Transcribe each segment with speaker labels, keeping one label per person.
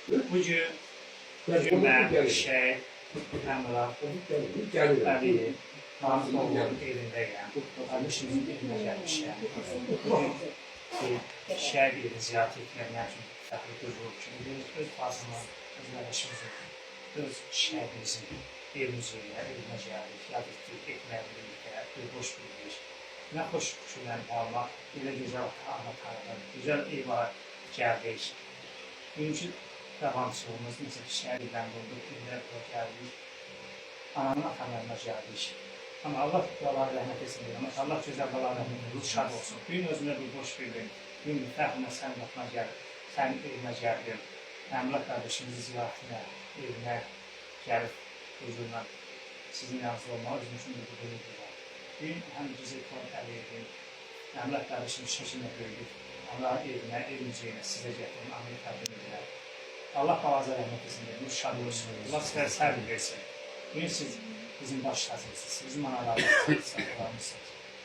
Speaker 1: bugün ben Emrah Aliyev Mahmut Oğlu'nun evindeyim. Kardeşimizin evine gelmişim. Bugün şehir yerini ziyaret etmeye için fəxri duyğum üçün öz bazımı, öz qardaşımızın, öz şəhidimizin evine gəldik, yad etdik, etməyə birlikdə, bir boş bildik. Nə xoş günlərini almaq, elə gözəl anlatarlar, gözəl evara gəldik. Bugünkü davamçılığımız, necə ki, şəhiddən qolduq, evlər gəldik, ananın atanlarına gəldik. Amma Allah qalaları rəhmət etsin deyil, amma Allah gözəl qalaları rəhmət etsin, şad olsun. Bugün özümdə bir boş bildim, bugün fəxrlə sənin qapına gəldim, sənin evinə gəldim. Əmrah qardaşımızı ziyarətinə, evinə gəlib, huzurla sizin yanınızda olmağı özüm üçün bir qürur var. Bugün həm Cizir Toğrul Əliyevin, Əmrah qardaşımız şəkillə böyüdük. Allah'ın evine, evimizə sizə gətirin, Amir təqdim edirəm. Allah balaca rəhmət etsin deyil, şad olsun. Allah sizə səbir versin. Bugün siz bizim baş tacımızsınız, bizim analarımızsınız.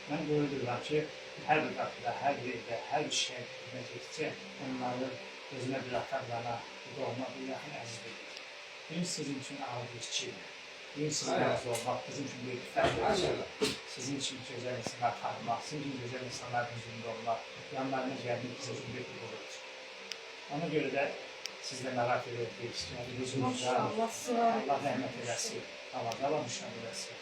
Speaker 1: Mən qürur duyuram ki, hər bir qapıda, hər bir evdə, hər bir şeyə hizmət etdikcə onları özünə bir atarlarına, bir doğma, bir yaxın əziz edir. Bugün sizin üçün ağır bir işçidir. Bugün sizin yanınızda olmaq, bizim üçün bir fəxr sizin için gözəl insanlar tanımaq, sizin için gözəl insanlar hüzurunda olmaq, yanlarına gəlmək bizim üçün bir qürurdur. Ona görə də sizlə mərak edək istəyirəm. Hüzurunuzda Allah rəhmət eləsin, Allah müşahid eləsin,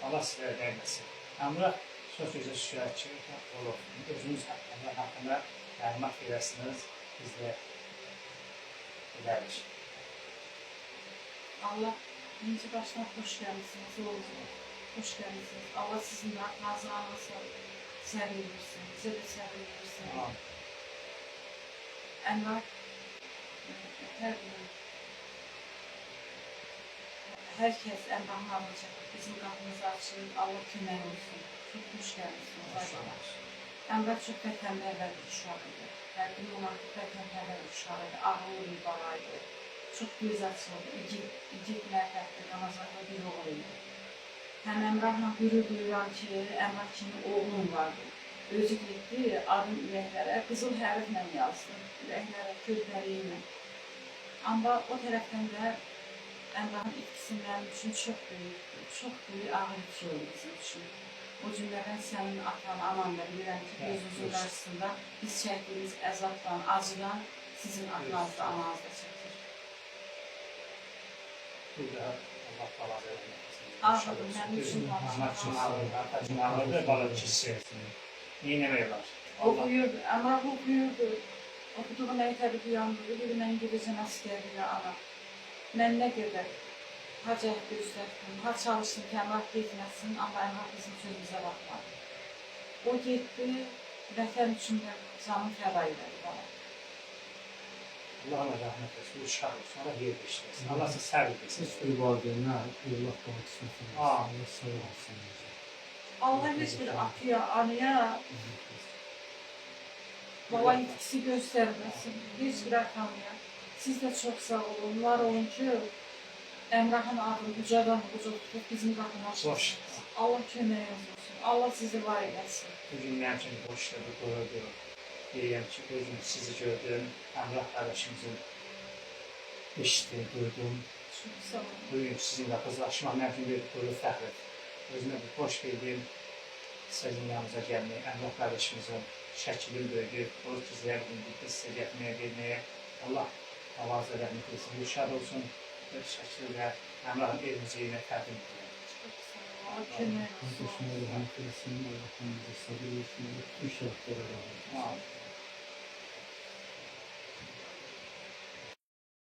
Speaker 1: Allah sizlərə dəyməsin. Əmrah çox gözəl şükürlər olub, özünüz haqqında məlumat verəsiniz, biz də edərik.
Speaker 2: Allah birinci başına hoş gəlmişsiniz, oğlunuz. Hoş geldiniz. Allah sizinle kazanırsa sevinirsin, bize de sevinirsin. Emrah herkes Emrah'ın alacak. Bizim kapımızı açın. Allah kömək olsun. Çok hoş geldiniz. Emrah çok vətənpərvər bir uşağıydı. Hər gün olan vətənpərvər bir uşağıydı. Ağıllı bir balaydı. Çok göz açıldı. İgid mərfətli, qanazaqlı bir oğluydu. Həm Əmrahla qürur duyuram ki, Əmrah kimi oğlum vardı. Özü getdi, adım ürəklərə, qızıl hərflə yazdı. Ürəklərə, körpəliyinə. Amma o tərəfdən də Əmrahın itkisi mənim üçün çox böyükdür. Çox böyük ağır itki oldu bizim üçün. O cümlədən sənin atan, anan da bilirəm ki, gözünüzün qarşısında biz çəkdiyimiz əzabdan, acıdan sizin atanızda, ananızda çəkir.
Speaker 1: Burada Allah balaca rəhmət etsin.
Speaker 2: Ağırdır, mənim üçün
Speaker 1: ağırdır, bala kişisi. Neynəmək var?
Speaker 2: Oxuyurdu, Əmrah oxuyurdu. Oxuduğu məktəbi duyandırdı, dedi, mən gedəcəm əsgərliyə ana. Mən nə qədər ha cəhd göstərdim, ha çalışdım ki, Əmrah getməsin, amma Əmrah bizim sözümüzə baxmadı. O getdi, vətən üçün də canın fəda elədi bana.
Speaker 1: Allah'ına rəhmət etsin, uşaq olsun, Allah yer işləsin, Allah siz səbir etsin.
Speaker 3: Siz bir valideynə, Allah bağışlasın, Allah sağ olsun.
Speaker 2: Allah heç bir atıya, anıya baba itkisi göstərməsin, heç bir atamıya. Siz də çox sağ olun, var olun ki, Əmrahın adını ucadan uca tutub bizim qapını açmasın. Allah köməyiniz olsun, Allah sizi var eləsin.
Speaker 1: Bugün mənim üçün boşda bir qürurdur. Deyirəm ki, özüm sizi gördüm, Əmrah qardaşımızın eşitdim, duydum.
Speaker 2: Çox sağ olun.
Speaker 1: Bugün sizinlə qızlaşmaq mənim üçün bir qürur fəxrdir. Özümə bir boş bildim, sizin yanınıza gəlməyə, Əmrah qardaşımızın şəkilini böyüdür, o sizlərə bildirdi, sizə getməyə, verməyə. Allah avazla rəhmət etsin, şad olsun. Bir şəkildə Əmrahın evimizə yenə təqdim edirəm.
Speaker 2: Çox sağ olun, Allah köməyiniz olsun.
Speaker 3: Kardeşine rəhmət etsin, Allah'ın bize sabır etsin, bütün şərtlərə rəhmət etsin.